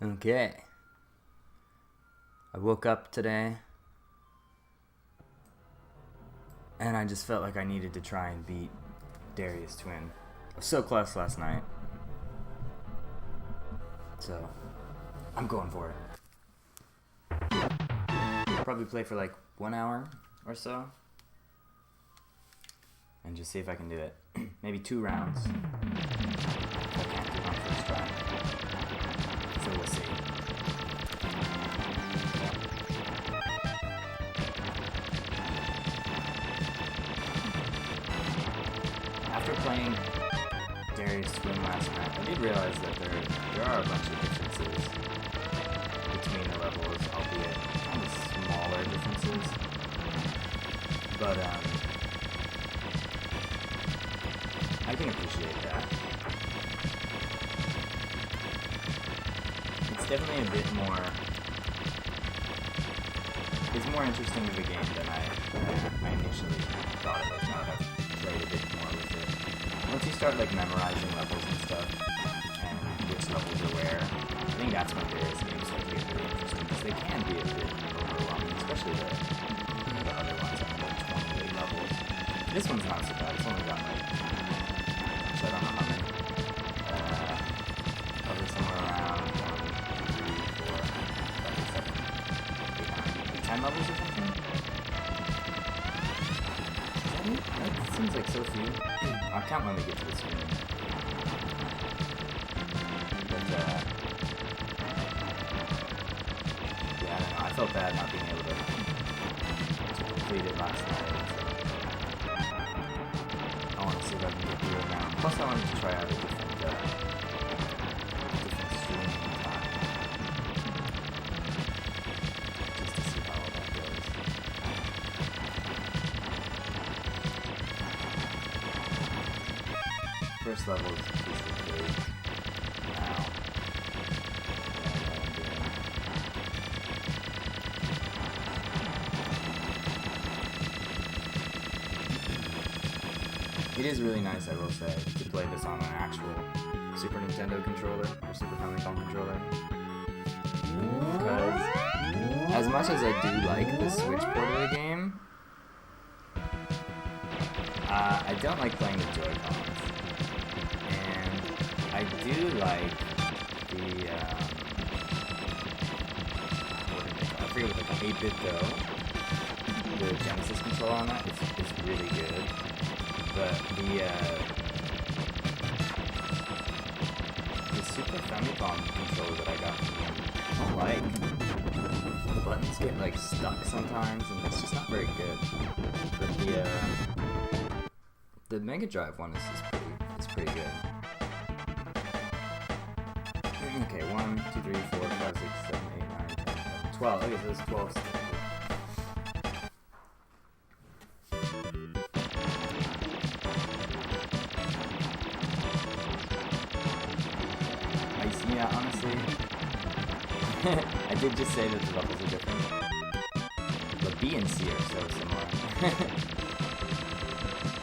Okay. I woke up today and I just felt like I needed to try and beat Darius Twin. I was so close last night. So, I'm going for it. Probably play for like 1 hour or so. And just see if I can do it. Maybe 2 rounds. I can't do it on first try. So we'll see. After playing Darius Twin last night, I did realize that there are a bunch of differences between the levels, albeit kind of smaller differences. But I can appreciate that. It's definitely a bit more. It's more interesting of a game than I initially thought it was. Now that I've played a bit more with it. Once you start like memorizing levels and stuff, and which levels are where, I think that's when various games start to get really interesting because they can be a bit overwhelming, especially the other ones that have like 28 levels. This one's not so bad. It's only got like, I don't know how many. Probably somewhere around 1, 2, 3, 4, 5, 6, 7, 8, 9, 10 levels or something. That seems like so few. I'll count when we get to the screen. But yeah, I don't know. I felt bad not being able to complete it last night. So I want to see if I can get through it now. Plus, I wanted to try out a different streaming time, just to see how all that goes. First level is a piece of cake. Now, it is really nice, I will say, to play this on an actual Super Nintendo controller or Super Famicom controller. Because as much as I do like the Switch port of the game, I don't like playing with Joy-Cons. And I do like the, I forget what they call it, 8-bit Go. The Genesis controller on that is really good. But the Super Famicom controller that I got from him, I don't like. The buttons get like stuck sometimes, and it's just not very good. But the Mega Drive one is pretty good. Okay, 1, 2, 3, 4, 5, 6, 7, 8, 9, 10, 11, 12. Okay, so there's 12 still. Yeah, honestly, I did just say that the levels are different, but B and C are so similar.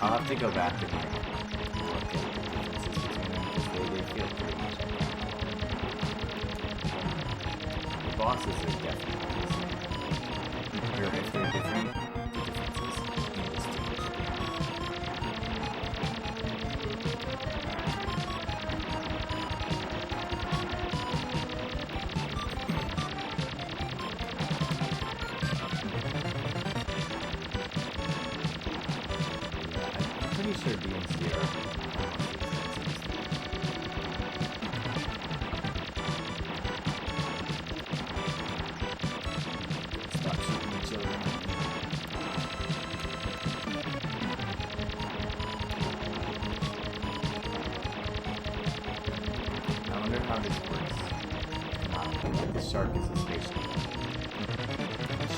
I'll have to go back and like look at the differences between them because they feel pretty much identical. The bosses are definitely the same. Or if they're different, the differences can distinguish them. I'm pretty sure B and C are stop shooting the children. I wonder how this works. This shark is a spaceship.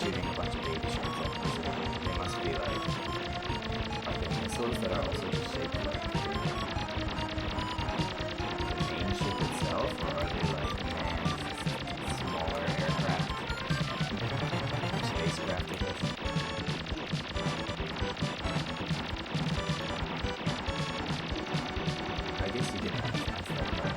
Shooting a bunch of baby sharks at us. They must be like missiles that are also just shaped like the main ship itself, or are they like manned, smaller aircraft? Or spacecraft, I guess. I guess you could have a chance like that.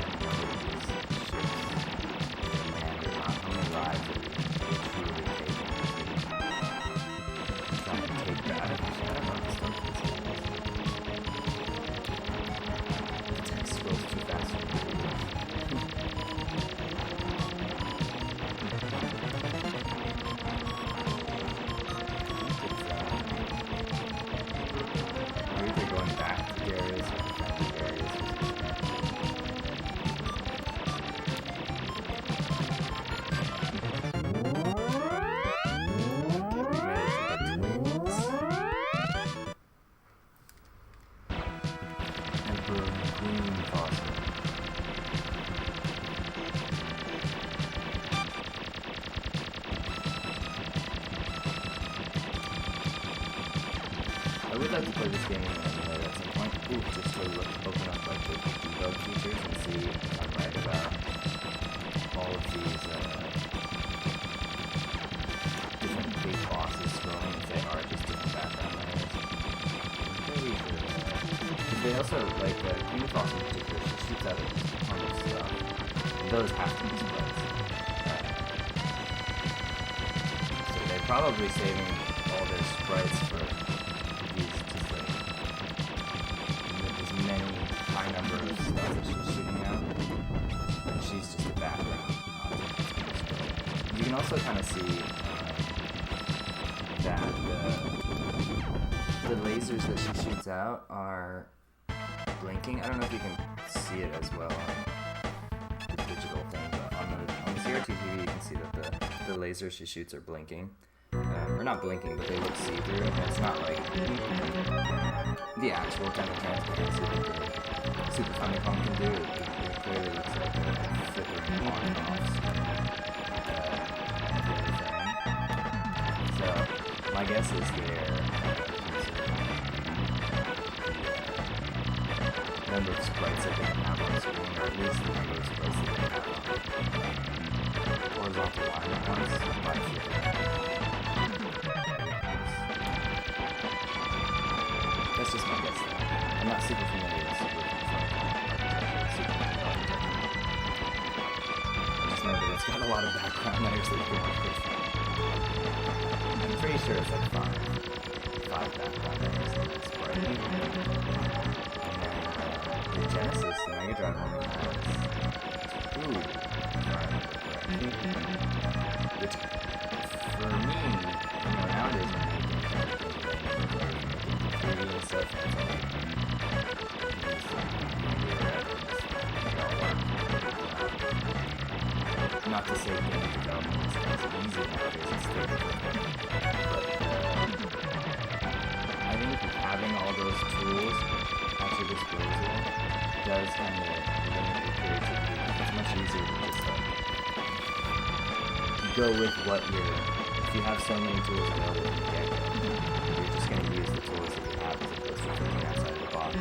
like to play this game in an emulator at some point. Ooh, just to open up like the debug features and see if I'm right about all of these different big bosses scrolling, if they are just different background layers. Because they also, like, Queen Fox in particular, she shoots out a ton of stuff. And those have to be sprites. So they're probably saving all their sprites for these just like as many high number of stuff that she's shooting out, and she's just a background object. You can also kind of see that the lasers that she shoots out are blinking. I don't know if you can see it as well on the digital thing, but on the CRT TV you can see that the lasers she shoots are blinking. Or not blinking, but they look see-through, and it's not like the actual kind of transparency that the Super Famicom can do. It clearly looks like a flickering on and off frame. So my guess is they're number of sprites that they can have on the screen, or at least the number of sprites that they can have on horizontal line at once, might feel. That's just my guess though. I'm not super familiar with Super architecture. I just know that it's got a lot of background layers that you can work with. I'm pretty sure it's like five background layers in this sprite. And the Genesis, the Mega Drive only has two, which for me, nowadays when I and stuff, not to say game development is easy nowadays, it's still difficult, but I think having all those tools at your disposal does kind of limit your creativity. It's much easier to just like go with what if you have so many tools available in the get-go, you're just going to use the tools that you have as opposed to thinking outside the box,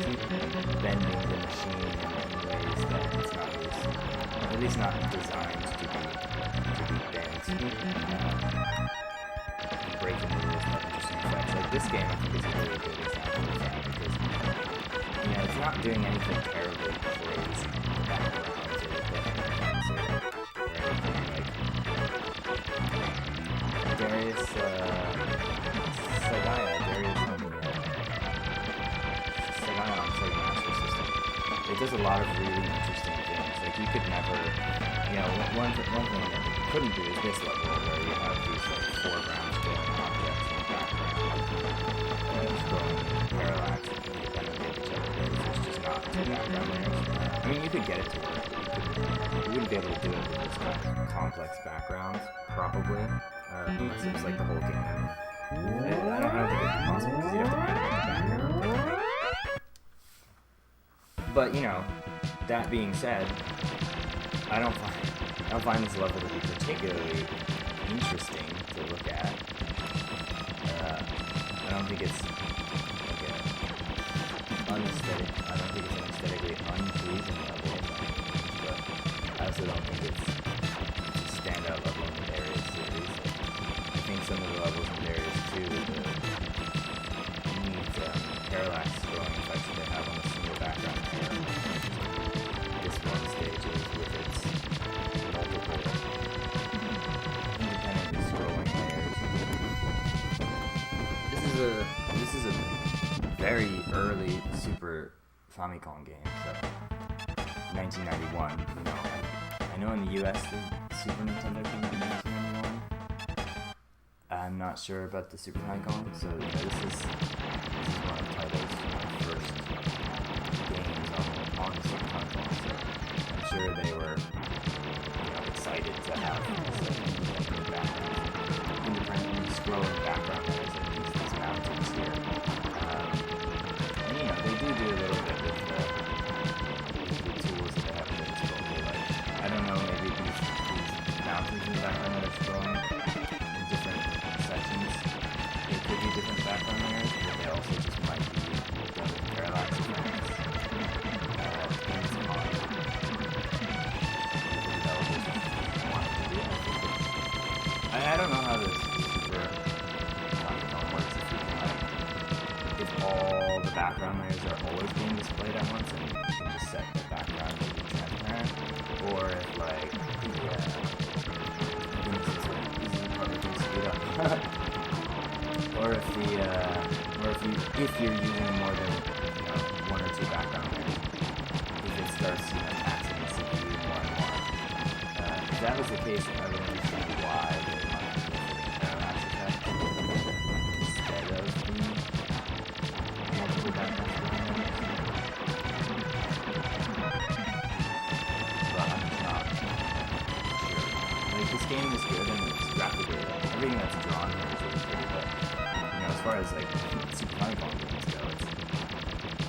bending the machine in ways that it's not at least not designed to be bent, breaking the rules have interesting effects. Like this game, I think, is a really good example of that because it's not doing anything terribly crazy in the backgrounds or anything like Darius on the Sega Master System. It does a lot of really interesting things. Like you could never, one thing that you couldn't do is this level where you have these like foreground scrolling objects in the background, scrolling parallax independently of each other. There's just not two background layers. I mean, you could get it to work, but you wouldn't be able to do it with this kind of complex background, probably. Unless it was like the whole game. I don't think it would be possible because you'd have to animate the background. But that being said, I don't find this level to be particularly interesting to look at. I don't think it's like an aesthetically unpleasing level, but I also don't think it's a standout level in the Darius series. I think some of the levels in Darius too, the neat parallax scrolling effects that they have on a single background layer. This one stages with its multiple independently scrolling layers. This is a very early Super Famicom game, so 1991. I know in the US the Super Nintendo came out in 1991. I'm not sure about the Super Famicom, so this is one of Taito's first games on the Super Famicom. So I'm sure they were excited to have independently scrolling background layers and use these mountains here. And they do a little bit with the tools that they have at their disposal. Like, I don't know, maybe these mountains in the background that are scrolling in different sections, they could be different background layers, but they also just might be if you're using more than one or two background layers, if it starts taxing the CPU more and more. If that was the case, I would understand why they wanted to go for the parallax effect instead of the multiple background layers. But I'm not sure. Like, this game is good and it's rapidly, everything that's drawn here is really pretty, but as far as like Super Famicom games go,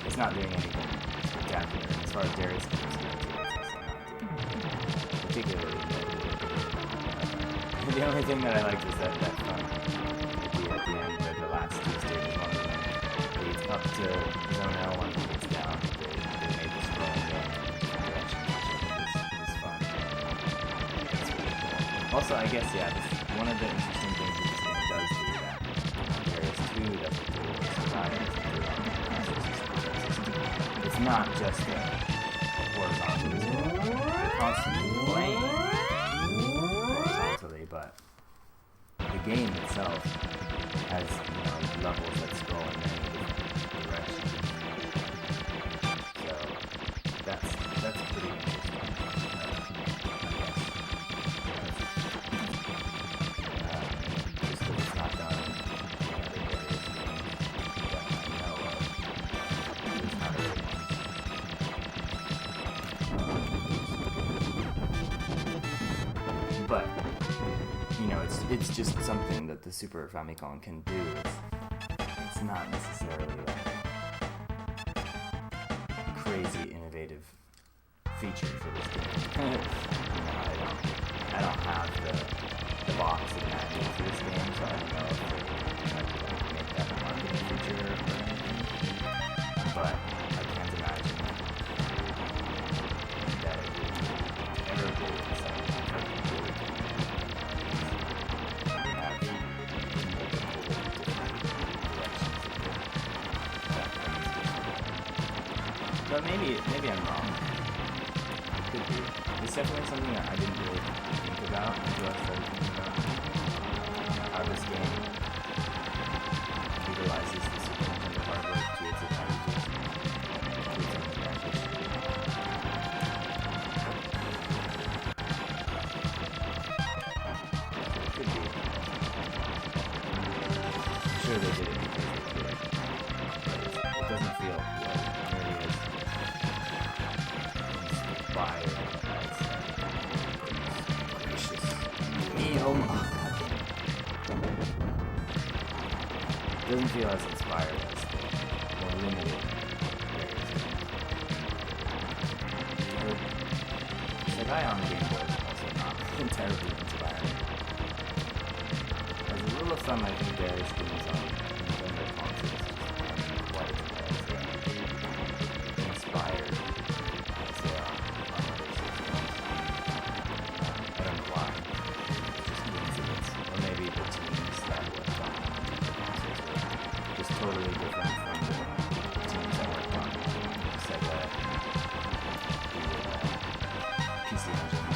it's not doing anything spectacular. And as far as Darius games go, it's also not doing particularly good. The only thing that I liked was that fun idea at the end where the last two stages, one of them leads up to Zone L, one leads down. They made this scrolling going in different directions, which I think is fun. It's really cool. Also, I guess, one of the interesting things that this game does do that Darius 2 doesn't do, or Survive doesn't do on the Master System. It's not just a horizontal scroll. You're constantly playing horizontally, but the game itself has levels that scroll in many different directions. So that's pretty interesting. Just because it's not done in other Darius games that I know of, at least not early ones. But it's just something that the Super Famicom can do. It's not necessarily a crazy innovative feature for this game. I don't have the box of manual for this game, so I don't know if they make that a marketing feature or anything. But I can't imagine that it would ever be something like really cool. But maybe I'm wrong. Could be. It's definitely something that I didn't really think about until I started thinking about how this game utilizes the Super Nintendo hardware to its advantages. It could be. I'm sure they did it because they could. But it doesn't feel nearly as inspired as gracious. Oh my god. It doesn't feel as inspired as the more limited Darius games. The guy on Game Boy is also not terribly inspiring. As a rule of thumb, I think Darius games on Nintendo consoles just aren't quite as inspired as they are on other systems. I don't know why. It's just coincidence. Or maybe the teams that worked on consoles were just totally different from the teams that worked on Sega, the PC Engine.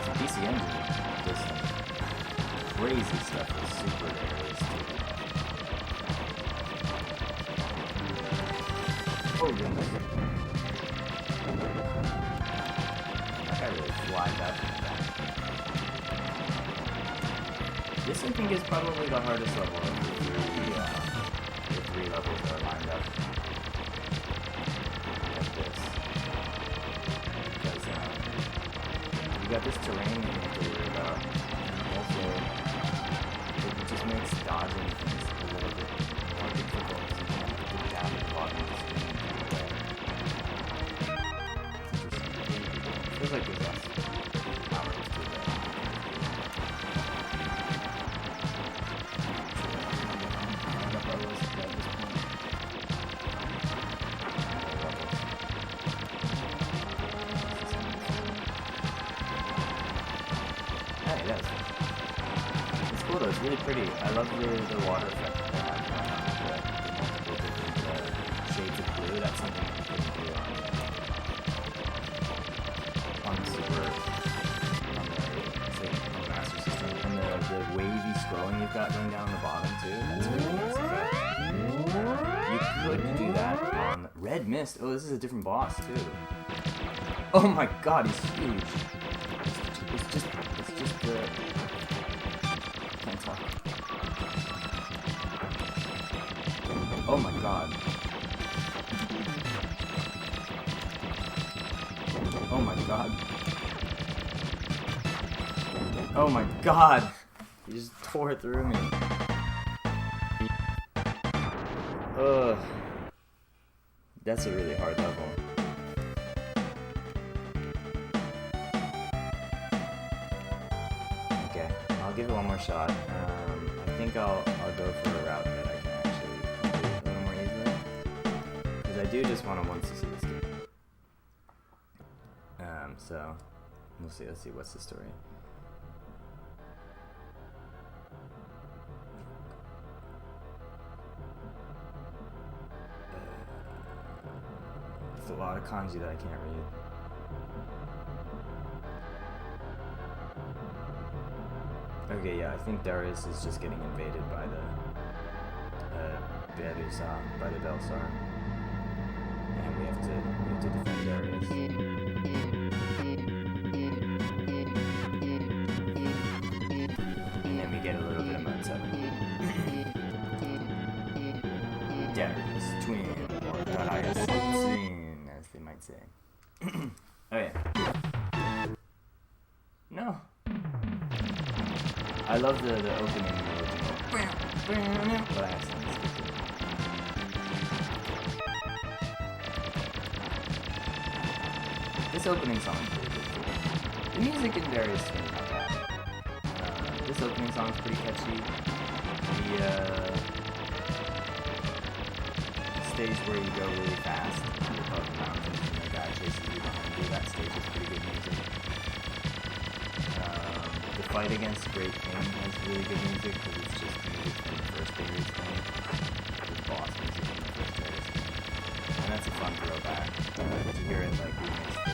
The PC Engine does some crazy stuff with Super Darius too. Oh goodness. That guy really flies out from the back. This I think is probably the hardest level of the three levels that are lined up like this. Because you got this terrain that you have to worry about, and also it just makes dodging things a little bit more difficult because you can't get down to the bottom of the screen and get away. It's interesting. It feels like there's less powers to the Hey, that's it's cool though, it's really pretty. I love the water effect that they have going on with the multiple different shades of blue. That's something that you couldn't do on the Super, on the Master System. And the wavy scrolling you've got going down the bottom too, that's really cool. missed. Oh, this is a different boss, too. Oh my god, he's huge. It's just the... Can't talk. Oh my god. Oh my god. Oh my god! He just tore through me. Ugh. That's a really hard level. Okay, I'll give it one more shot. I think I'll go for a route that I can actually complete a little more easily. Because I do just want to once to see this game. So, we'll see. Let's see, what's the story? There's a lot of kanji that I can't read. Okay, yeah, I think Darius is just getting invaded by the by the Belsar, and we have to defend Darius. And then we get a little bit of Mud 7. Darius twin, or Darius twin, as they might say. Okay. No. I love the opening in the original. But I accidentally skipped it. This opening song is pretty good too. The music in Darius is not bad. This opening song is pretty catchy. The stage where you go really fast above the mountains and the guy chases you behind you, that stage is pretty good music. The fight against Great King has really good music because it's just music from the first Darius game. It's boss music from the first Darius game. And that's a fun throwback. To hear it like remixed to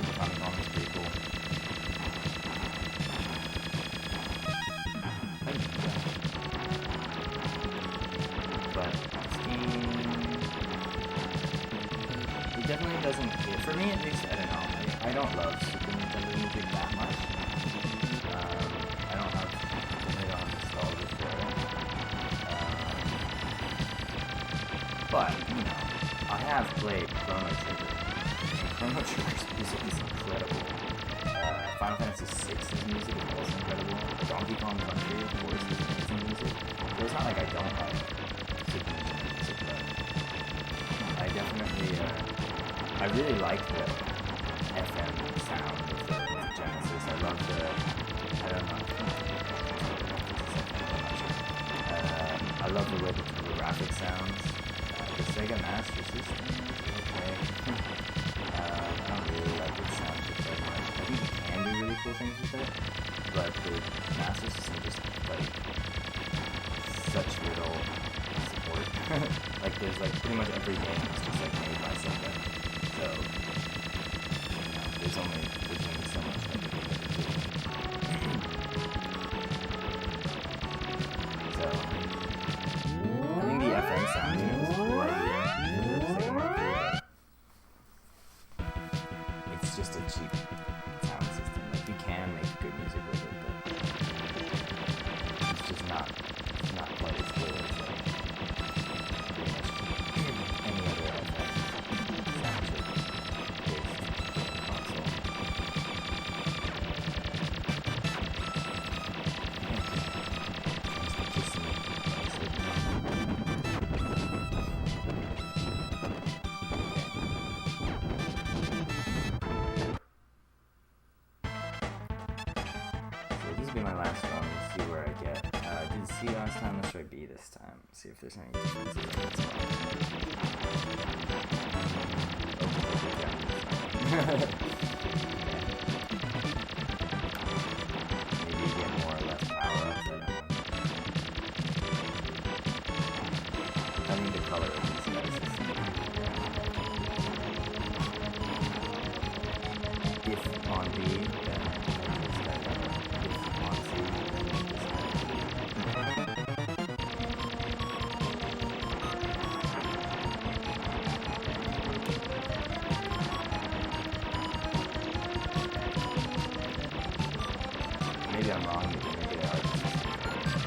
the Famicom is pretty cool. But this game, it definitely doesn't, for me at least, I don't know, I don't love Super Nintendo music that much. I don't have nostalgia for it. But, you know, I have played Chrono Trigger. Chrono Trigger's music is incredible. Final Fantasy VI's music is also incredible. Donkey Kong Country, of course, is amazing music. So it's not like I don't like Super Nintendo music, but I definitely, I really like the FM sound of the Genesis. I love the, I don't know, I love the way the graphic sounds. The Sega Master System is okay. I don't really like its sound very much. I think you can do really cool things with it, but the Master System just, like, such little support. Like, there's, like, pretty much every game is just, like, made by Sega. So, you know, there's only so much that they can do. So, I think the FM sound, you know, is a cool idea. It's just a cheap sound system. Like, you can make good music with it, but it's just not quite as good as like pretty much any other FM sound chip based console. My last one, let's see where I get. I did C last time, let's try B this time. See if there's any differences. Maybe you get more or less power ups, I don't know. I think the color of these guys is if on B, then this guy on C. maybe I'm wrong, maybe they are.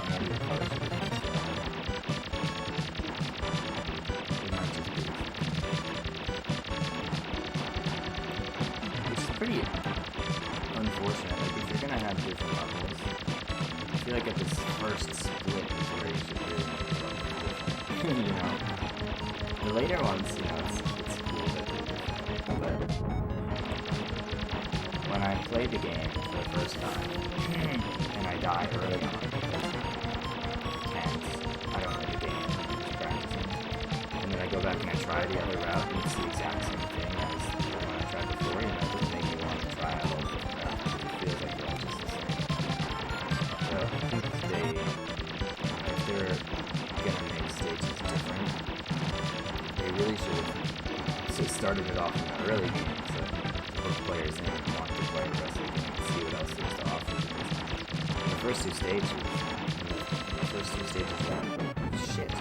Maybe the colors should be mixed up. It might just be. It's pretty unfortunate. Like, if you're gonna have different levels, I feel like at this first split is where you should really make the levels different. You know? The later ones, you know, it's cool that they're different. But when I played the game for the first time, and I die early on because I don't know the game, I'm just practicing. And then I go back and I try the other route, and it's the exact same thing as when I tried before, and that doesn't make me want to try out all different routes, because it feels like they're all just the same. So I think if they're gonna make stages different, they really should have started it off in the early game, so to hook players in and want to play the rest of the game and see what else there's to offer. Because the first two stages, shit.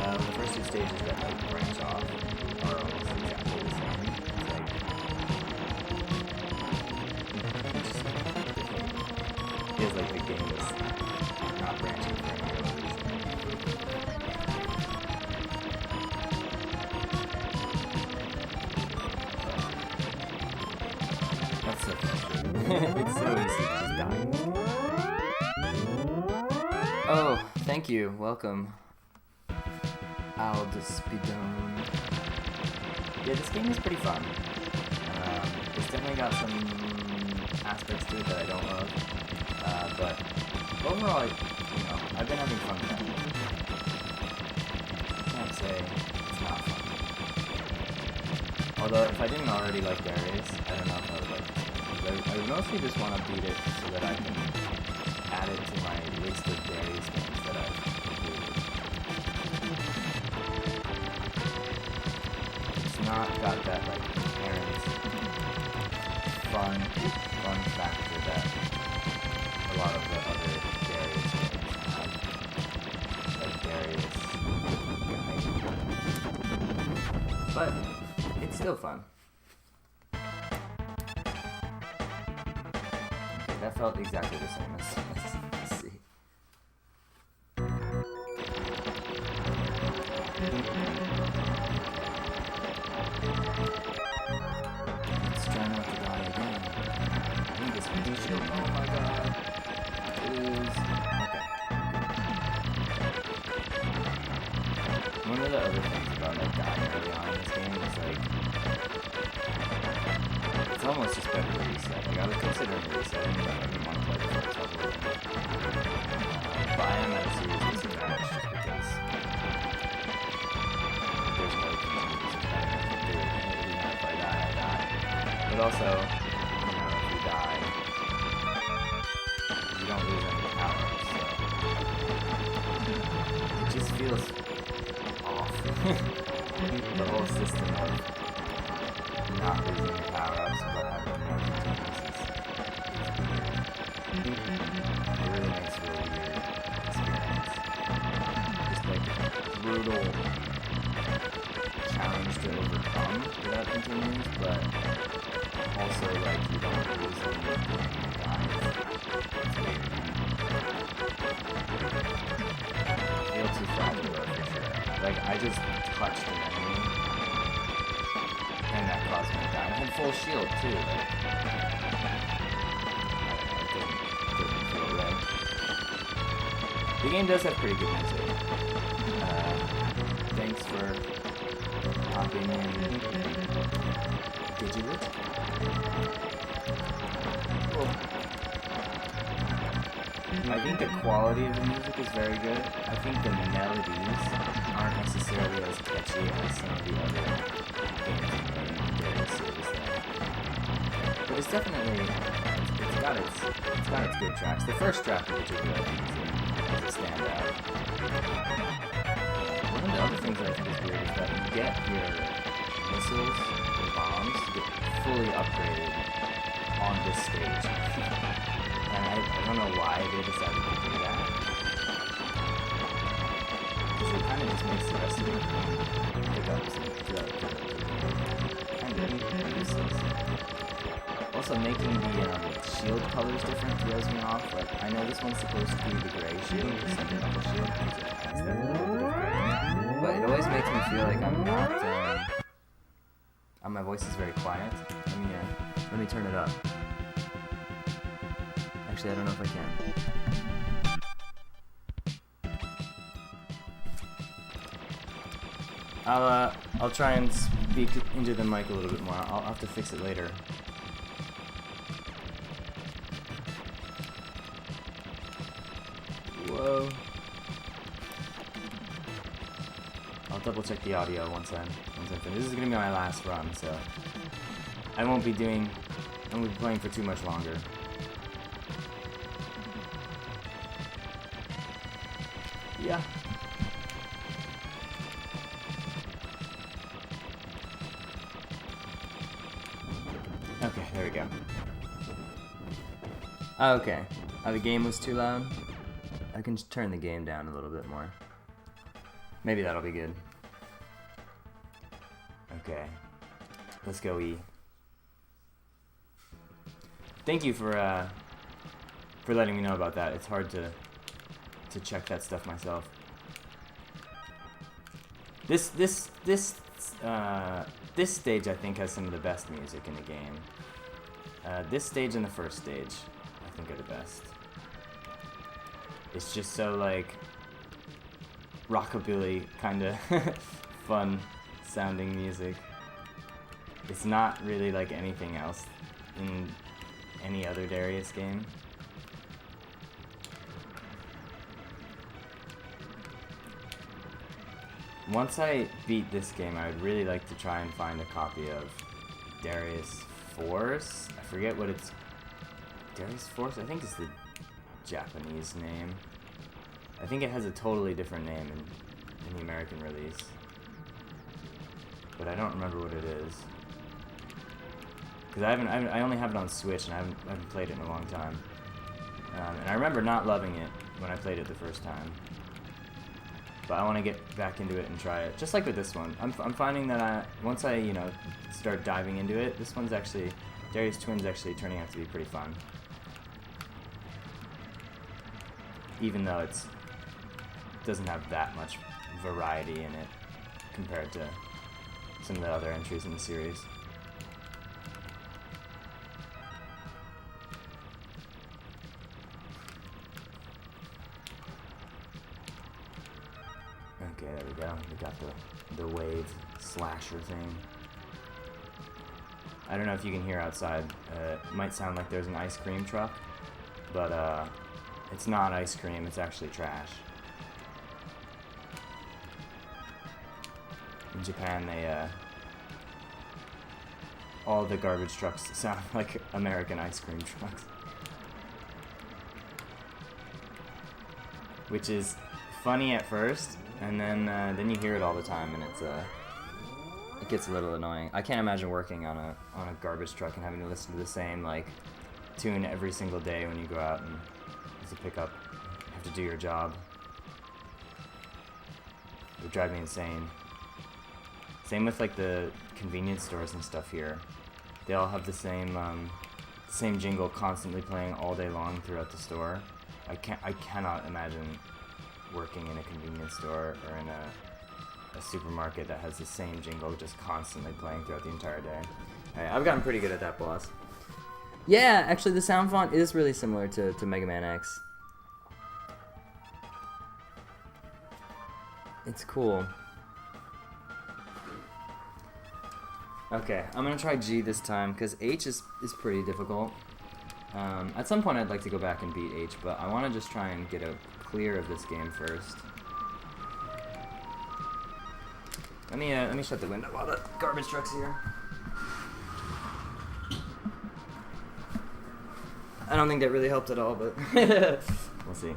The first two stages that like branch off are almost exactly the same. It's like, it feels like the game is not branching for any real reason. That's so frustrating. It's so easy to just die. Oh, thank you. Welcome. Aldespidone. Yeah, this game is pretty fun. It's definitely got some aspects to it that I don't love. But overall, I've been having fun with it. I can't say it's not fun. Although, if I didn't already like Darius, I don't know if I would like this game. I mostly just want to beat it so that I can add it to my list of Darius games that I've completed. It's not got that, like, inherent fun factor that a lot of the other Darius games have. Like Darius. But it's still fun. Okay, that felt exactly the same as let's see. Let's try not to die again. I think this one is shield. Oh my god. Please. Okay. One of the other things about like dying early on in this game is like it's almost just better to reset. Like I was considering resetting, but I didn't want to play the first level again. But I am at a serious disadvantage just because there's no continuous impediment from doing it. Even if I die, I die. But also, if you die, you don't lose any power-ups, so it just feels off. The whole system of not losing your power-ups but having more continuous is weird. It really makes for a weird experience. Just like brutal challenge to overcome without continues, but also like you don't lose any guys. It's weird. I feel too fragile though, for sure. Like I just touched an enemy and that caused me to die. I had full shield too, like it didn't feel right. The game does have pretty good music. Thanks for hopping in. Digilit? Cool. I think the quality of the music is very good. I think the melodies aren't necessarily as catchy as some of the other games in the Darius series though. But it's definitely, it's got its good tracks. The first track in particular, I think, is a standout. One of the other things that I think is weird is that you get your missiles or bombs get fully upgraded on this stage. And I don't know why they decided to do that. Because it kind of just makes the rest of it pickups throughout the game kind of useless. Also, making the shield color's different throws me off. Like, I know this one's supposed to be the gray shield, the second level shield, because it has that little bit of gray in it. But it always makes me feel like I'm not, my voice is very quiet. Let me turn it up. Actually, I don't know if I can. I'll try and speak into the mic a little bit more. I'll have to fix it later. Whoa. I'll double check the audio once I'm finished. This is gonna be my last run, so I won't be playing for too much longer. Yeah. Okay, there we go. Okay. The game was too loud. I can just turn the game down a little bit more. Maybe that'll be good. Okay. Let's go E. Thank you for letting me know about that. It's hard to check that stuff myself. This stage I think has some of the best music in the game. This stage and the first stage I think are the best. It's just so like rockabilly kind of fun sounding music. It's not really like anything else in any other Darius game. Once I beat this game, I would really like to try and find a copy of Darius Force. I forget what it's... Darius Force? I think it's the Japanese name. I think it has a totally different name in the American release. But I don't remember what it is. Because I only have it on Switch, and I haven't played it in a long time. And I remember not loving it when I played it the first time. But I want to get back into it and try it. Just like with this one. I'm finding that once I, start diving into it, this one's actually, Darius Twin's actually turning out to be pretty fun. Even though it doesn't have that much variety in it compared to some of the other entries in the series. Okay, there we go. We got the wave slasher thing. I don't know if you can hear outside. It might sound like there's an ice cream truck, but it's not ice cream, it's actually trash. In Japan, all the garbage trucks sound like American ice cream trucks. Which is funny at first, and then you hear it all the time, and it gets a little annoying. I can't imagine working on a garbage truck and having to listen to the same tune every single day when you go out and to pick up, you have to do your job. It would drive me insane. Same with the convenience stores and stuff here. They all have the same jingle constantly playing all day long throughout the store. I cannot imagine working in a convenience store or in a supermarket that has the same jingle just constantly playing throughout the entire day. I've gotten pretty good at that boss. Yeah, actually the sound font is really similar to Mega Man X. It's cool. Okay, I'm gonna try G this time, because H is pretty difficult. At some point I'd like to go back and beat H, but I want to just try and get a clear of this game first. Let me shut the window while the garbage truck's here. I don't think that really helped at all, but we'll see.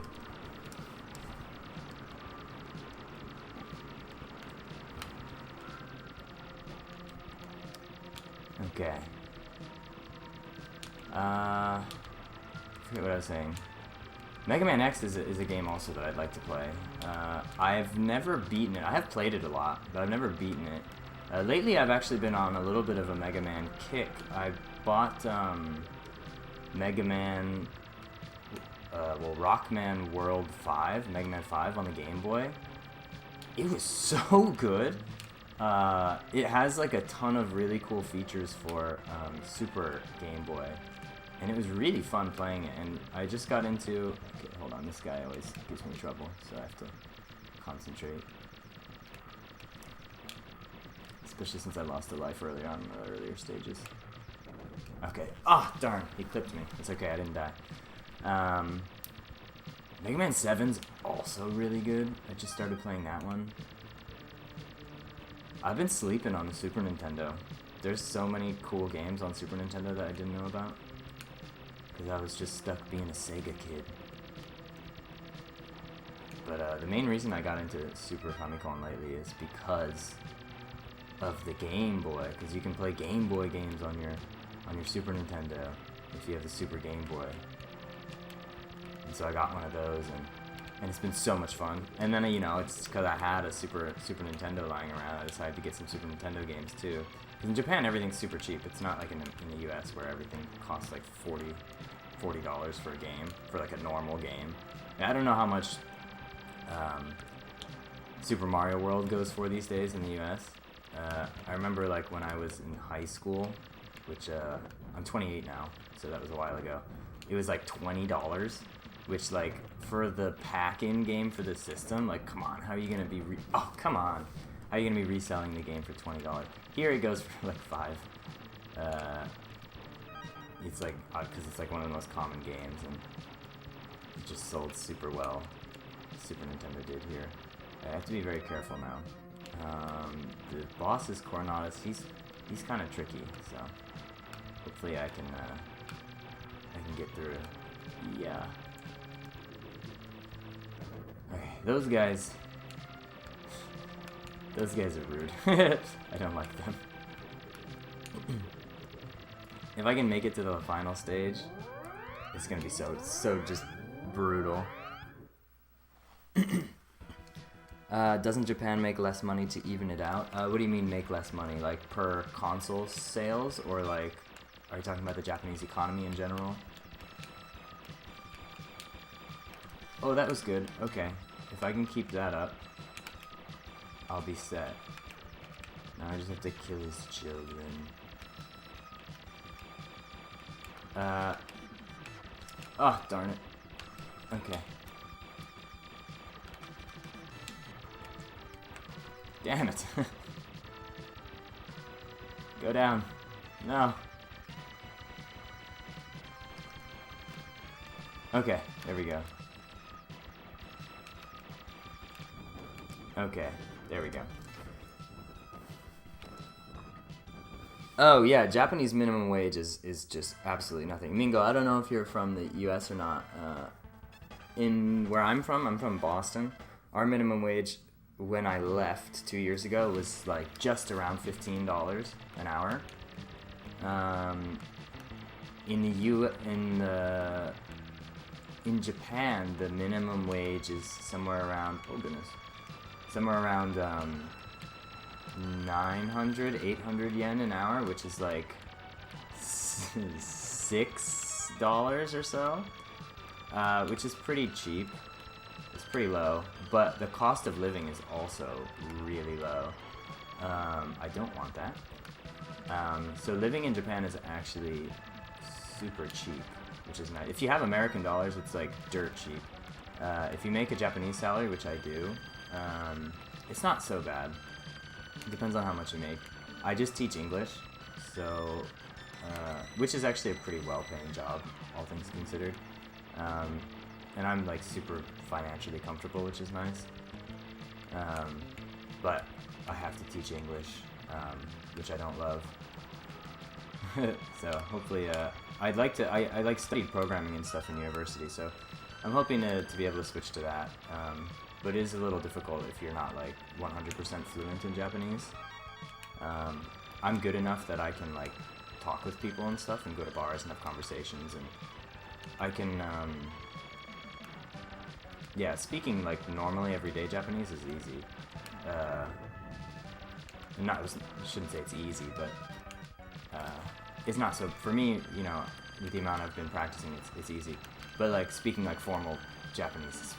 Okay. I forget what I was saying. Mega Man X is a game also that I'd like to play. I've never beaten it. I have played it a lot, but I've never beaten it. Lately I've actually been on a little bit of a Mega Man kick. I bought Mega Man, Rockman World 5, Mega Man 5 on the Game Boy. It was so good. It has like a ton of really cool features for Super Game Boy, and it was really fun playing it. And I just got into, okay, hold on, this guy always gives me trouble, so I have to concentrate. Especially since I lost a life earlier on in the earlier stages. Okay. Ah, oh, darn. He clipped me. It's okay. I didn't die. Mega Man 7's also really good. I just started playing that one. I've been sleeping on the Super Nintendo. There's so many cool games on Super Nintendo that I didn't know about. Because I was just stuck being a Sega kid. But the main reason I got into Super Famicom lately is because of the Game Boy, because you can play Game Boy games on your Super Nintendo if you have the Super Game Boy. And so I got one of those, and it's been so much fun. And then, you know, it's because I had a Super Nintendo lying around, I decided to get some Super Nintendo games too. Because in Japan, everything's super cheap. It's not like in the US where everything costs like $40 for a game, for like a normal game. And I don't know how much Super Mario World goes for these days in the US. I remember like when I was in high school, which I'm 28 now, so that was a while ago. It was like $20, which like for the pack-in game for the system, like come on, how are you gonna be? Come on, how are you gonna be reselling the game for $20? Here it goes for like $5. It's like because it's like one of the most common games, and it just sold super well. Super Nintendo did here. I have to be very careful now. The boss is Coronatus. He's kind of tricky, so hopefully I can get through it. Yeah. Okay, those guys are rude. I don't like them. If I can make it to the final stage, it's gonna be so just brutal. Doesn't Japan make less money to even it out? What do you mean make less money? Like per console sales? Or like, are you talking about the Japanese economy in general? Oh, that was good. Okay. If I can keep that up, I'll be set. Now I just have to kill his children. Oh, darn it. Okay. Damn it. Go down. No. Okay, there we go. Okay, there we go. Oh yeah, Japanese minimum wage is just absolutely nothing. Mingo, I don't know if you're from the US or not. In where I'm from Boston. Our minimum wage when I left 2 years ago was like just around $15 an hour. In Japan, the minimum wage is somewhere around, oh goodness, somewhere around 900, 800 yen an hour, which is like $6 or so, which is pretty cheap. It's pretty low, but the cost of living is also really low. I don't want that. So living in Japan is actually super cheap, which is nice. If you have American dollars, it's like dirt cheap. If you make a Japanese salary, which I do, it's not so bad. It depends on how much you make. I just teach English, so which is actually a pretty well-paying job, all things considered. And I'm like super financially comfortable, which is nice. But I have to teach English, which I don't love. So hopefully, I studied programming and stuff in university, so I'm hoping to be able to switch to that. But it is a little difficult if you're not like 100% fluent in Japanese. I'm good enough that I can like talk with people and stuff and go to bars and have conversations, and I can yeah, speaking like normally everyday Japanese is easy. I shouldn't say it's easy, but it's not so, for me, you know, with the amount I've been practicing, it's easy. But like speaking like formal Japanese,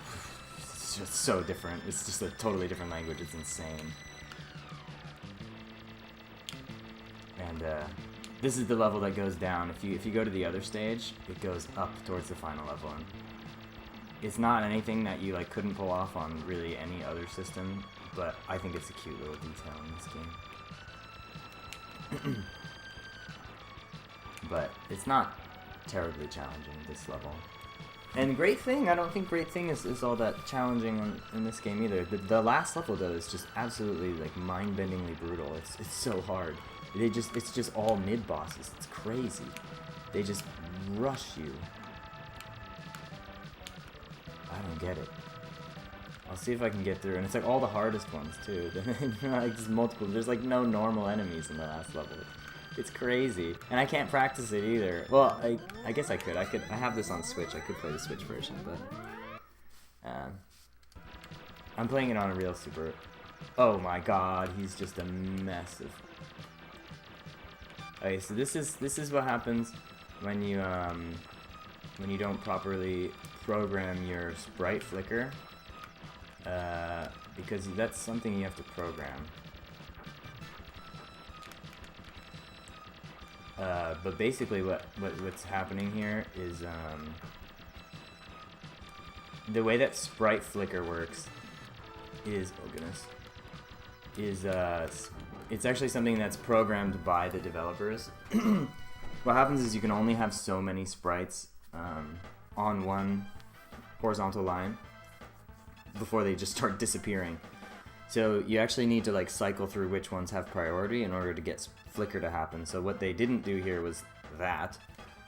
it's just so different. It's just a totally different language. It's insane. And this is the level that goes down. If you go to the other stage, it goes up towards the final level. And it's not anything that you like couldn't pull off on really any other system, but I think it's a cute little detail in this game. But it's not terribly challenging, this level. And Great Thing, I don't think Great Thing is all that challenging in this game either. The last level though is just absolutely like mind-bendingly brutal. It's so hard. It's just all mid bosses. It's crazy. They just rush you. I don't get it. I'll see if I can get through, and it's like all the hardest ones too. Like just multiple. There's like no normal enemies in the last level. It's crazy, and I can't practice it either. Well, I guess I could. I have this on Switch. I could play the Switch version, but I'm playing it on a real Super. Oh my God, he's just a mess of. Okay, so this is what happens when you don't properly program your sprite flicker, because that's something you have to program. But basically what's happening here is the way that sprite flicker works is, oh goodness, is it's actually something that's programmed by the developers. What happens is you can only have so many sprites on one horizontal line before they just start disappearing. So you actually need to like cycle through which ones have priority in order to get flicker to happen. So what they didn't do here was that.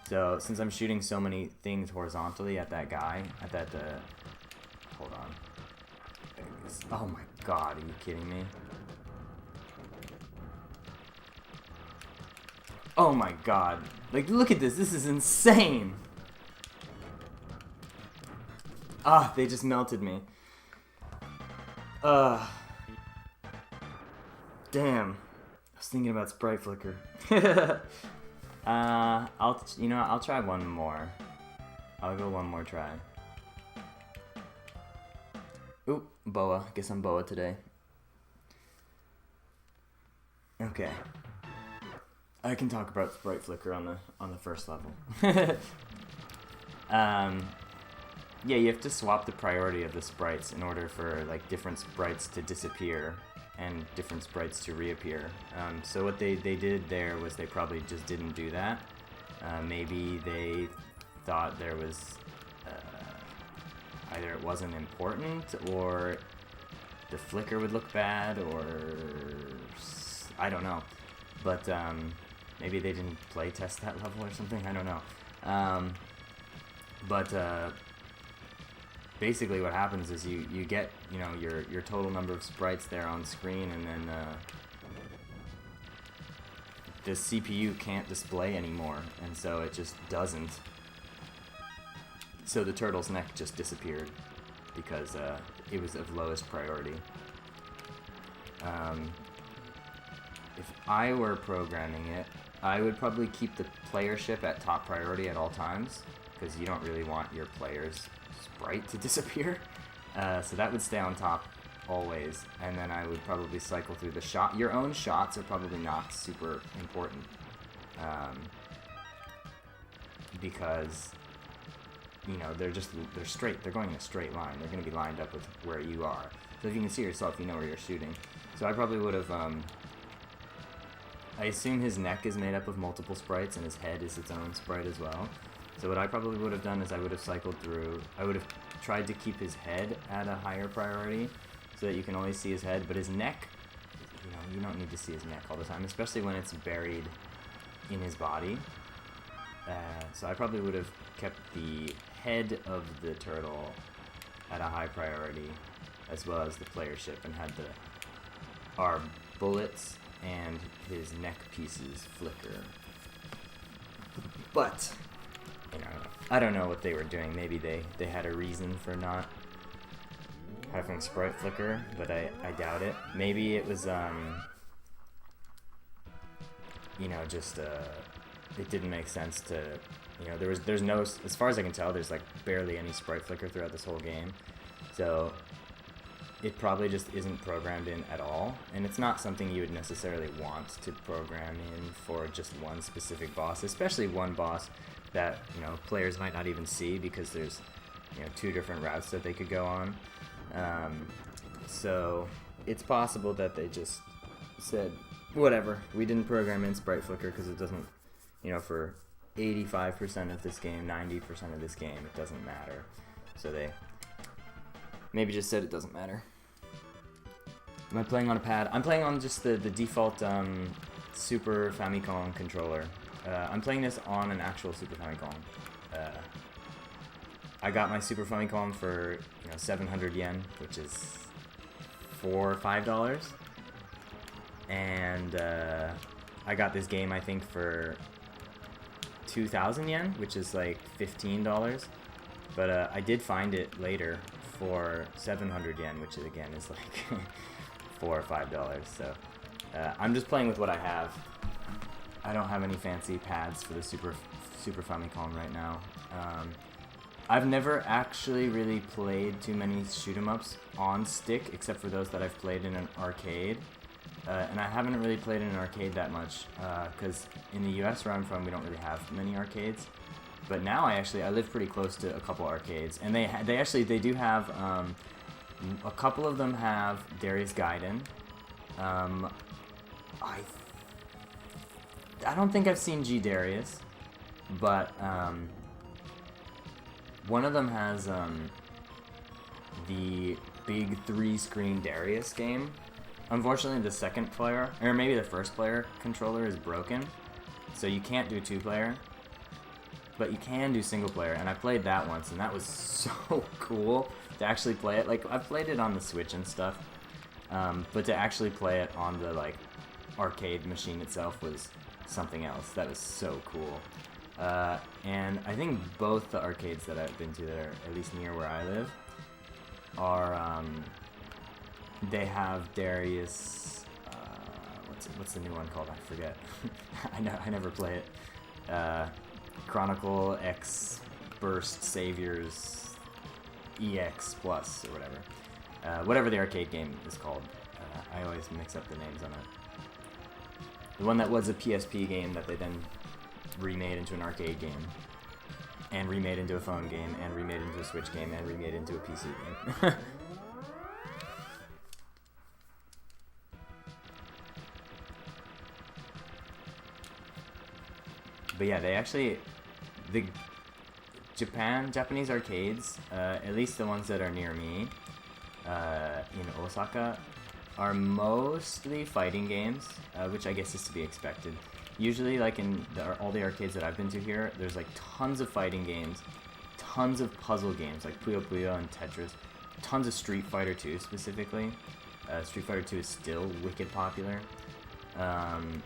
So since I'm shooting so many things horizontally at that guy, at that, hold on. Oh my God, are you kidding me? Oh my God. Like, look at this. This is insane. Ah, they just melted me. Damn. I was thinking about sprite flicker. I'll try one more. I'll go one more try. Oop, boa. Guess I'm boa today. Okay. I can talk about sprite flicker on the first level. Yeah, you have to swap the priority of the sprites in order for like different sprites to disappear and different sprites to reappear. So what they did there was they probably just didn't do that. Maybe they thought there was either it wasn't important or the flicker would look bad, or I don't know. But maybe they didn't play test that level or something. I don't know. Basically what happens is you get, your total number of sprites there on screen, and then the CPU can't display anymore, and so it just doesn't. So the turtle's neck just disappeared because it was of lowest priority. If I were programming it, I would probably keep the player ship at top priority at all times, because you don't really want your player's sprite to disappear. So that would stay on top always, and then I would probably cycle through the shot. Your own shots are probably not super important, because they're straight. They're going in a straight line. They're going to be lined up with where you are. So if you can see yourself, you know where you're shooting. So I probably would have. I assume his neck is made up of multiple sprites, and his head is its own sprite as well. So what I probably would have done is I would have cycled through. I would have tried to keep his head at a higher priority, so that you can only see his head. But his neck, you don't need to see his neck all the time, especially when it's buried in his body. So I probably would have kept the head of the turtle at a high priority, as well as the player ship, and had our bullets and his neck pieces flicker. But I don't know what they were doing. Maybe they had a reason for not having sprite flicker, but I doubt it. Maybe it was just it didn't make sense to, you know, there's no, as far as I can tell, there's like barely any sprite flicker throughout this whole game. So it probably just isn't programmed in at all, and it's not something you would necessarily want to program in for just one specific boss, especially one boss that, you know, players might not even see because there's, you know, 2 different routes that they could go on. So it's possible that they just said, whatever, we didn't program in sprite flicker because it doesn't, you know, for 85% of this game, 90% of this game, it doesn't matter. So they maybe just said it doesn't matter. Am I playing on a pad? I'm playing on just the default Super Famicom controller. I'm playing this on an actual Super Famicom. I got my Super Famicom for, you know, 700 yen, which is $4 or $5. And I got this game, I think, for 2,000 yen, which is like $15. But I did find it later for 700 yen, which again is like $4 or $5. So I'm just playing with what I have. I don't have any fancy pads for the Super Famicom right now. I've never actually really played too many shoot 'em ups on stick, except for those that I've played in an arcade. And I haven't really played in an arcade that much, because in the US where I'm from, we don't really have many arcades. But now I live pretty close to a couple arcades, and they do have, a couple of them have Darius Gaiden. I don't think I've seen G Darius, but one of them has the big 3-screen Darius game. Unfortunately, the second player, or maybe the first player controller is broken, so you can't do 2-player, but you can do single player, and I played that once, and that was so cool to actually play it. Like, I've played it on the Switch and stuff, but to actually play it on the, like, arcade machine itself was something else. That was so cool. And I think both the arcades that I've been to that are at least near where I live are, they have Darius, what's the new one called? I forget. I never play it. Chronicle X Burst Saviors EX Plus or whatever. Whatever the arcade game is called. I always mix up the names on it. The one that was a PSP game that they then remade into an arcade game, and remade into a phone game, and remade into a Switch game, and remade into a PC game. But yeah, the Japanese arcades, at least the ones that are near me, in Osaka, are mostly fighting games, which I guess is to be expected. Usually, like in all the arcades that I've been to here, there's like tons of fighting games, tons of puzzle games like Puyo Puyo and Tetris, tons of Street Fighter 2 specifically. Street Fighter 2 is still wicked popular. And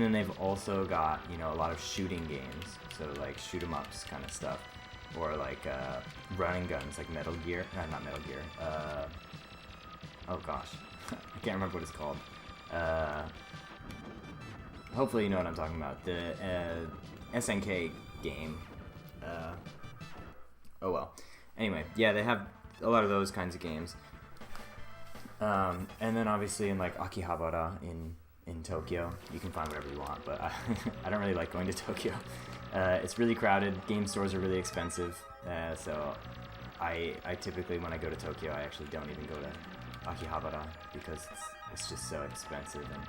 then they've also got, you know, a lot of shooting games, so like shoot 'em ups kind of stuff, or like running guns like Metal Gear, not Metal Gear. Oh gosh, I can't remember what it's called. Hopefully you know what I'm talking about. The SNK game. Oh well. Anyway, yeah, they have a lot of those kinds of games. And then obviously in like Akihabara in Tokyo, you can find whatever you want, but I don't really like going to Tokyo. It's really crowded, game stores are really expensive, so I typically, when I go to Tokyo, I actually don't even go to Akihabara, because it's just so expensive and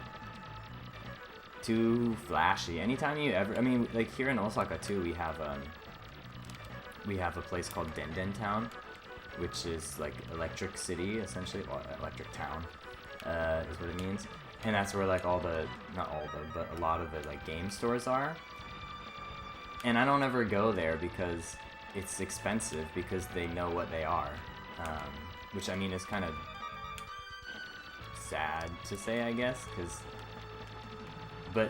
too flashy. Anytime you ever, I mean, like here in Osaka too, we have a place called Denden Town, which is like Electric City, essentially, or Electric Town, is what it means. And that's where like not all the, but a lot of the like game stores are. And I don't ever go there because it's expensive, because they know what they are. Which I mean is kind of sad to say, I guess, but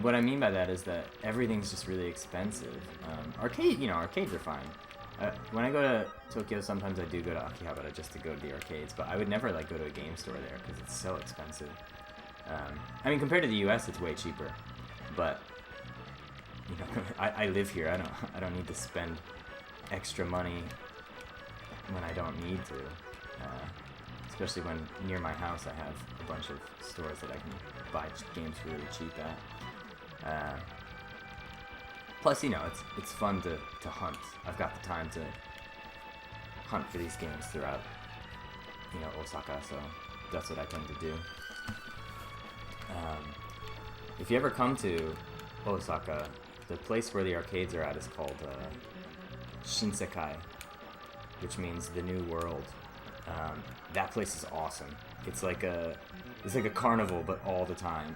what I mean by that is that everything's just really expensive. Arcades are fine. When I go to Tokyo, sometimes I do go to Akihabara just to go to the arcades, but I would never like go to a game store there because it's so expensive. I mean, compared to the US, it's way cheaper, but you know, I live here. I don't need to spend extra money when I don't need to. Especially when near my house I have a bunch of stores that I can buy games really cheap at. Plus, you know, it's fun to hunt. I've got the time to hunt for these games throughout, you know, Osaka, so that's what I tend to do. If you ever come to Osaka, the place where the arcades are at is called Shinsekai, which means the new world. That place is awesome. It's like a carnival, but all the time.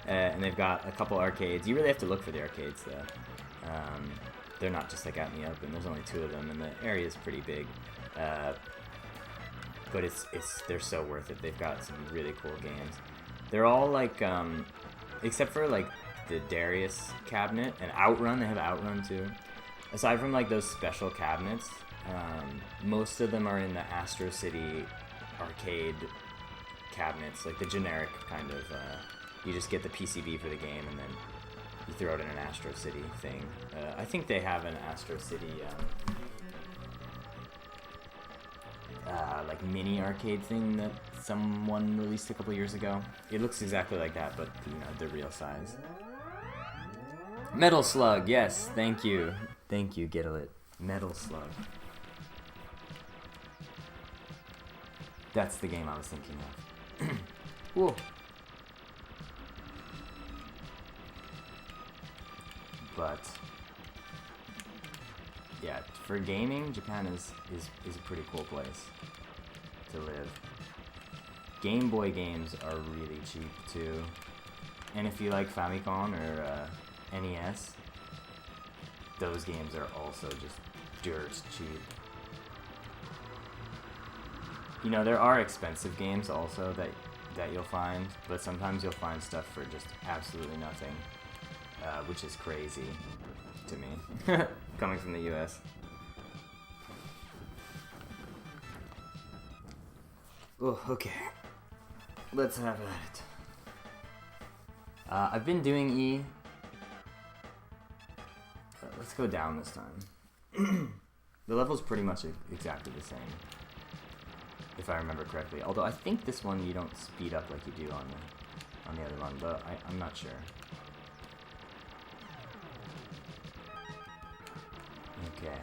And they've got a couple arcades. You really have to look for the arcades, though. They're not just like out in the open. There's only 2 of them, and the area is pretty big. But they're so worth it. They've got some really cool games. They're all like, except for like the Darius cabinet and Outrun. They have Outrun too. Aside from like those special cabinets, most of them are in the Astro City arcade cabinets, like the generic kind of. You just get the PCB for the game and then you throw it in an Astro City thing. I think they have an Astro City like mini arcade thing that someone released a couple years ago. It looks exactly like that, but you know, the real size. Metal Slug, yes, thank you, Gittlet. Metal Slug. That's the game I was thinking of. Whoa. But yeah, for gaming, Japan is a pretty cool place to live. Game Boy games are really cheap too, and if you like Famicom or NES, those games are also just dirt cheap. You know, there are expensive games also that you'll find, but sometimes you'll find stuff for just absolutely nothing. Which is crazy to me, coming from the US. Oh, okay. Let's have at it. I've been doing E. Let's go down this time. The level's pretty much exactly the same, if I remember correctly. Although I think this one you don't speed up like you do on the other one, but I'm not sure. Okay.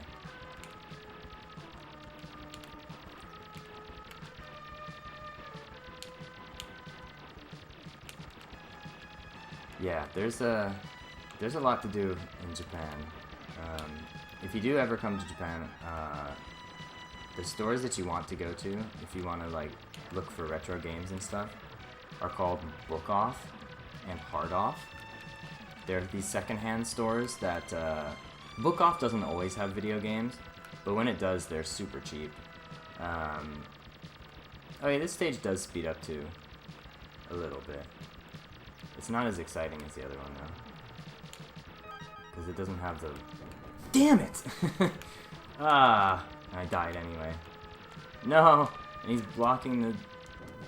Yeah, there's a lot to do in Japan. If you do ever come to Japan, the stores that you want to go to, if you want to like look for retro games and stuff, are called Book Off and Hard Off. They're these secondhand stores that Book Off doesn't always have video games, but when it does, they're super cheap. Oh yeah, this stage does speed up too, a little bit. It's not as exciting as the other one though, because it doesn't have the... Damn it! I died anyway. No! And he's blocking the...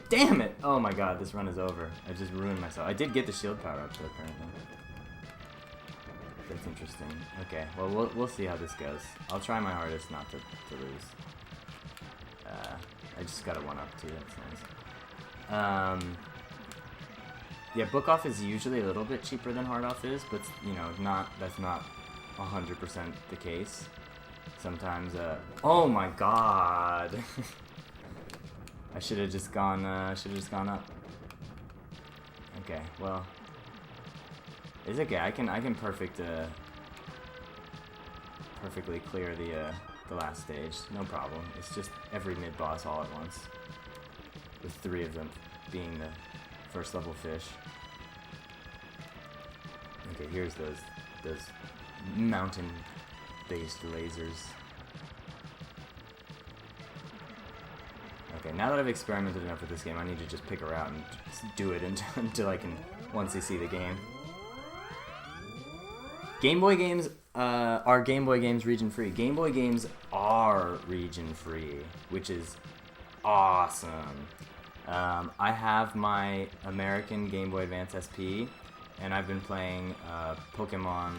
Damn it! Oh my god, this run is over. I just ruined myself. I did get the shield power up though, apparently. That's interesting. Okay, well, we'll see how this goes. I'll try my hardest not to lose. I just got a 1-up too, that's nice. Yeah, Book Off is usually a little bit cheaper than Hard Off is, but, you know, that's not 100% the case. Sometimes, oh my god! I should have just gone up. Okay, well... It's okay, I can perfectly clear the last stage, no problem. It's just every mid-boss all at once, with 3 of them being the first level fish. Okay, here's those mountain-based lasers. Okay, now that I've experimented enough with this game, I need to just pick her out and just do it until I can, once I see the game. Game Boy games are Game Boy games region-free. Game Boy games are region-free, which is awesome. I have my American Game Boy Advance SP, and I've been playing Pokemon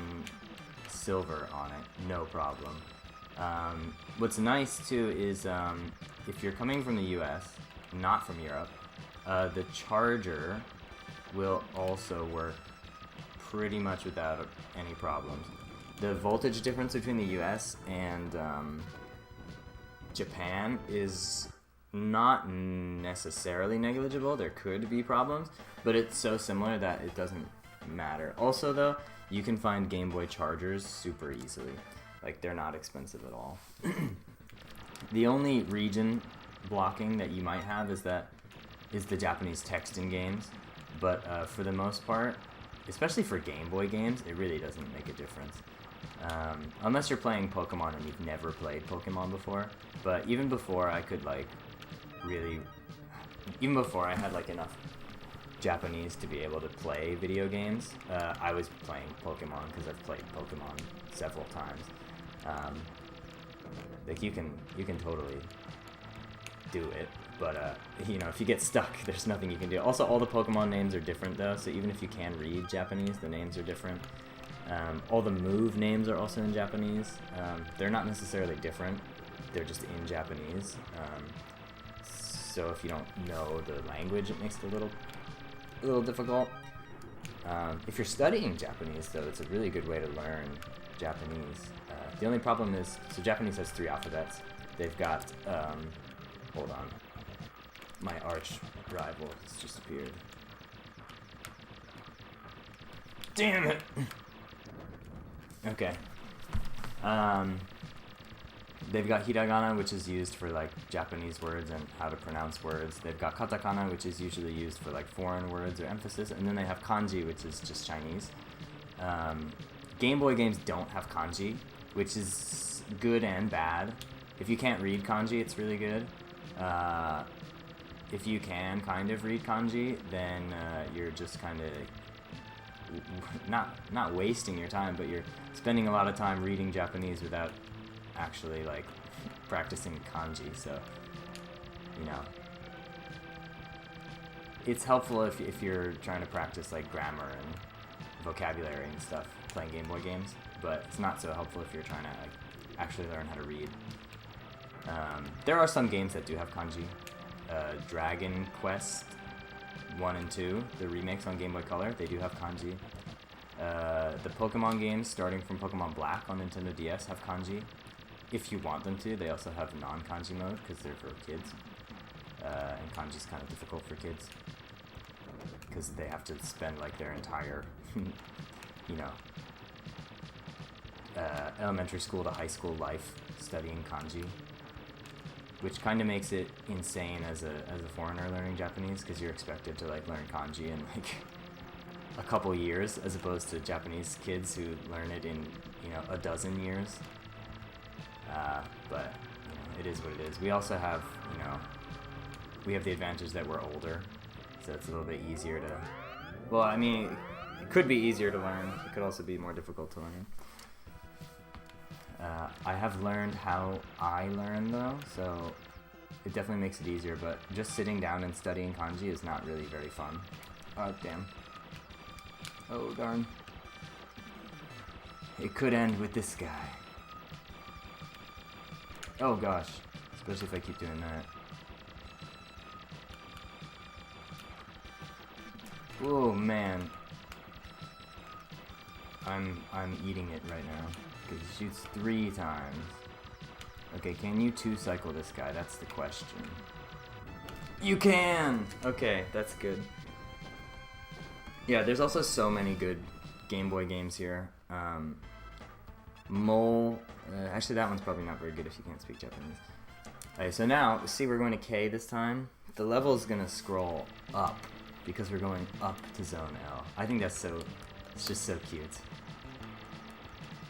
Silver on it, no problem. What's nice too is if you're coming from the US, not from Europe, the charger will also work pretty much without any problems. The voltage difference between the US and Japan is not necessarily negligible. There could be problems, but it's so similar that it doesn't matter. Also though, you can find Game Boy chargers super easily. Like, they're not expensive at all. The only region blocking that you might have is the Japanese text in games, but for the most part, especially for Game Boy games, it really doesn't make a difference. Unless you're playing Pokemon and you've never played Pokemon before. But even before I could, like, even before I had, like, enough Japanese to be able to play video games, I was playing Pokemon because I've played Pokemon several times. Like, you can totally do it, but you know, if you get stuck, there's nothing you can do. Also, all the Pokemon names are different though, so even if you can read Japanese, the names are different. All the move names are also in Japanese. They're not necessarily different, they're just in Japanese. So if you don't know the language, it makes it a little difficult. If you're studying Japanese though, it's a really good way to learn Japanese. The only problem is, so Japanese has 3 alphabets. They've got, hold on, my arch rival has just appeared. Damn it! Okay. They've got hiragana, which is used for, like, Japanese words and how to pronounce words. They've got katakana, which is usually used for, like, foreign words or emphasis. And then they have kanji, which is just Chinese. Game Boy games don't have kanji, which is good and bad. If you can't read kanji, it's really good. If you can kind of read kanji, then you're just kind of not wasting your time, but you're spending a lot of time reading Japanese without actually, like, practicing kanji. So, you know, it's helpful if you're trying to practice, like, grammar and vocabulary and stuff playing Game Boy games, but it's not so helpful if you're trying to, like, actually learn how to read. There are some games that do have kanji. Dragon Quest 1 and 2, the remakes on Game Boy Color, they do have kanji. The Pokemon games, starting from Pokemon Black on Nintendo DS, have kanji. If you want them to, they also have non-kanji mode, because they're for kids. And kanji's kind of difficult for kids, because they have to spend, like, their entire, you know, elementary school to high school life studying kanji, which kind of makes it insane as a foreigner learning Japanese, because you're expected to, like, learn kanji in, like, a couple years, as opposed to Japanese kids who learn it in, you know, a dozen years. But, you know, it is what it is. We also have, you know, we have the advantage that we're older, so it's a little bit easier to, well, I mean, it could be easier to learn. It could also be more difficult to learn. I have learned how I learn, though, so it definitely makes it easier, but just sitting down and studying kanji is not really very fun. Oh, damn. Oh, darn. It could end with this guy. Oh, gosh. Especially if I keep doing that. Oh, man. I'm eating it right now. Because he shoots 3 times. Okay, can you 2-cycle this guy? That's the question. You can! Okay, that's good. Yeah, there's also so many good Game Boy games here. Mole... actually, that one's probably not very good if you can't speak Japanese. Okay, so now, see, we're going to K this time. The level is going to scroll up, because we're going up to Zone L. I think that's so... it's just so cute.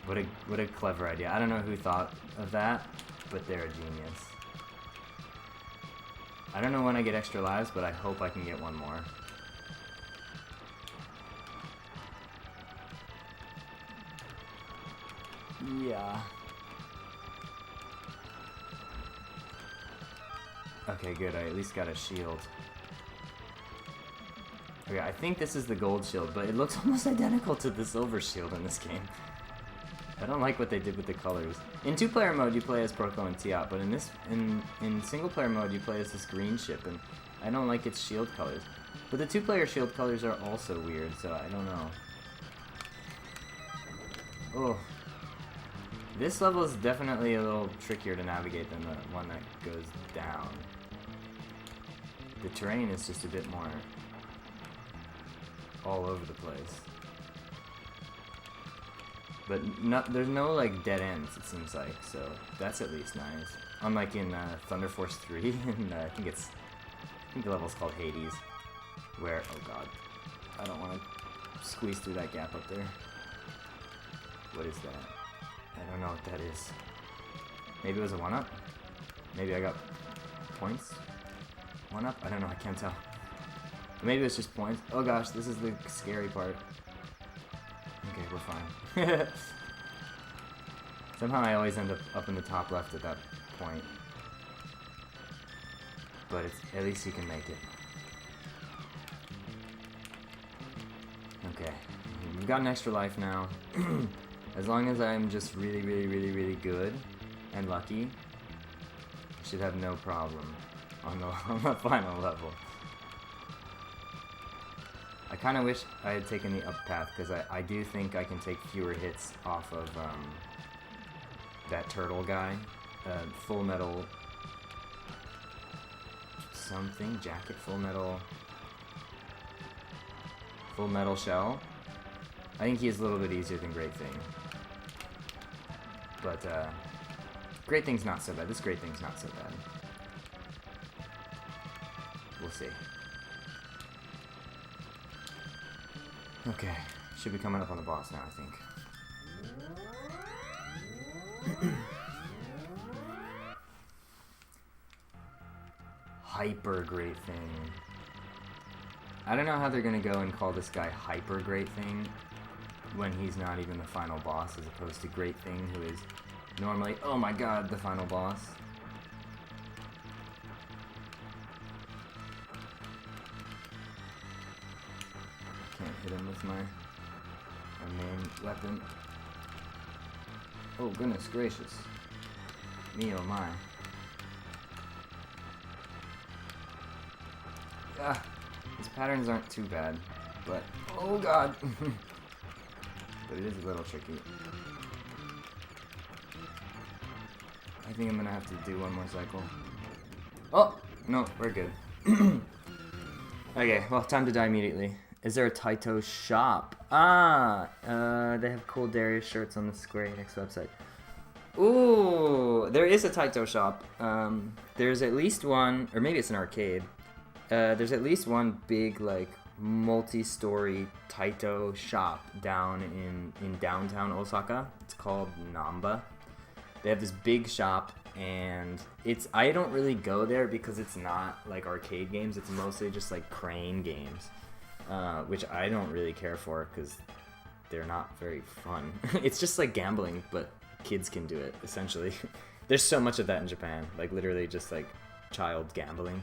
What a clever idea. I don't know who thought of that, but they're a genius. I don't know when I get extra lives, but I hope I can get one more. Yeah. Okay, good. I at least got a shield. Okay, forget. I think this is the gold shield, but it looks almost identical to the silver shield in this game. I don't like what they did with the colors. In 2-player mode, you play as Porco and Tiat, but in single-player mode, you play as this green ship, and I don't like its shield colors. But the 2-player shield colors are also weird, so I don't know. Oh. This level is definitely a little trickier to navigate than the one that goes down. The terrain is just a bit more all over the place. But there's no like dead ends, it seems like, so that's at least nice. Unlike in Thunder Force 3, and I think the level's called Hades, where, oh god, I don't want to squeeze through that gap up there. What is that? I don't know what that is. Maybe it was a 1-up? Maybe I got points? 1-up? I don't know, I can't tell. Maybe it's just points. Oh gosh, this is the scary part. Okay, we're fine. Somehow I always end up in the top left at that point. But at least you can make it. Okay, we've got an extra life now. As long as I'm just really, really, really, really good and lucky, I should have no problem on the final level. I kind of wish I had taken the up path, because I do think I can take fewer hits off of that turtle guy. Full metal something, jacket, full metal shell. I think he's a little bit easier than Great Thing. But Great Thing's not so bad. This Great Thing's not so bad. We'll see. Okay, should be coming up on the boss now, I think. Hyper Great Thing. I don't know how they're gonna go and call this guy Hyper Great Thing when he's not even the final boss, as opposed to Great Thing, who is normally, oh my god, the final boss. Can't hit him with my main weapon. Oh goodness gracious. Me oh my. Ah, these patterns aren't too bad, but oh god. But it is a little tricky. I think I'm gonna have to do one more cycle. Oh! No, we're good. Okay, well, time to die immediately. Is there a Taito shop? They have cool Darius shirts on the Square Enix website. Ooh, there is a Taito shop. There's at least one, or maybe it's an arcade. There's at least one big, like, multi-story Taito shop down in downtown Osaka. It's called Namba. They have this big shop, and I don't really go there because it's not like arcade games. It's mostly just like crane games, which I don't really care for because they're not very fun. It's just like gambling, but kids can do it, essentially. There's so much of that in Japan, like literally just like child gambling.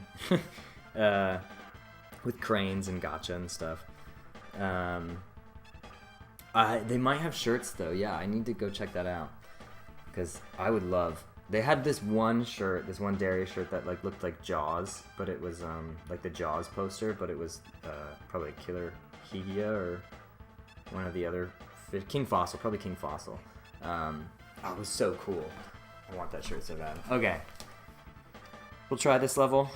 With cranes and gacha and stuff. They might have shirts though. Yeah, I need to go check that out, because I would love. They had this one shirt, this one Darius shirt that like looked like Jaws, but it was like the Jaws poster, but it was probably Killer Higia or one of the other King Fossil, probably King Fossil. It was so cool. I want that shirt so bad. Okay, we'll try this level.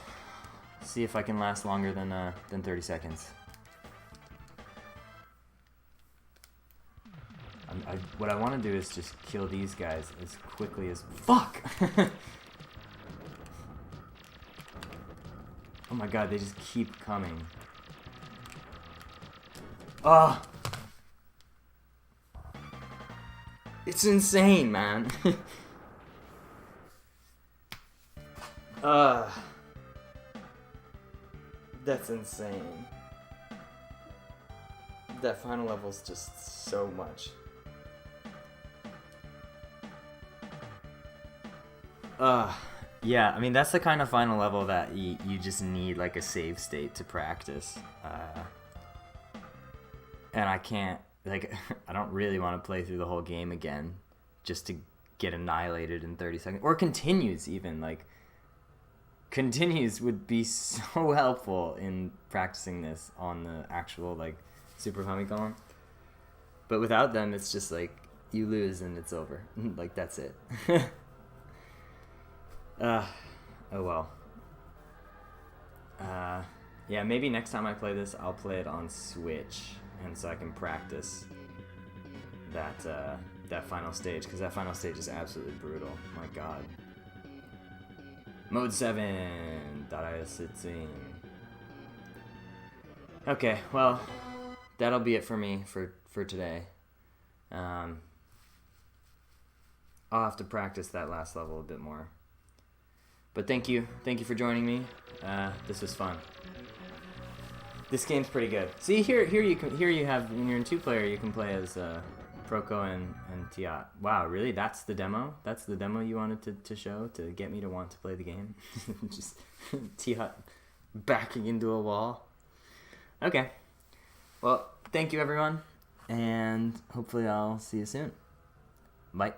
See if I can last longer than 30 seconds. What I want to do is just kill these guys as quickly as... Fuck! Oh my god, they just keep coming. Ah! It's insane, man. That's insane. That final level's just so much. Yeah, I mean, that's the kind of final level that you just need like a save state to practice. And I can't, like, I don't really want to play through the whole game again just to get annihilated in 30 seconds. Or continues, even. Like, continues would be so helpful in practicing this on the actual, like, Super Famicom. But without them, it's just like, you lose and it's over. Like, that's it. Oh well. Yeah, maybe next time I play this, I'll play it on Switch, and so I can practice that final stage, because that final stage is absolutely brutal. My God. Mode 7. Darius sitzing. Okay, well, that'll be it for me for today. I'll have to practice that last level a bit more. But thank you for joining me. This was fun. This game's pretty good. See, here you have, when you're in 2-player, you can play as Proco and Tiat. Wow, really? That's the demo? That's the demo you wanted to show to get me to want to play the game? Just Tiat backing into a wall. Okay. Well, thank you everyone, and hopefully I'll see you soon. Bye.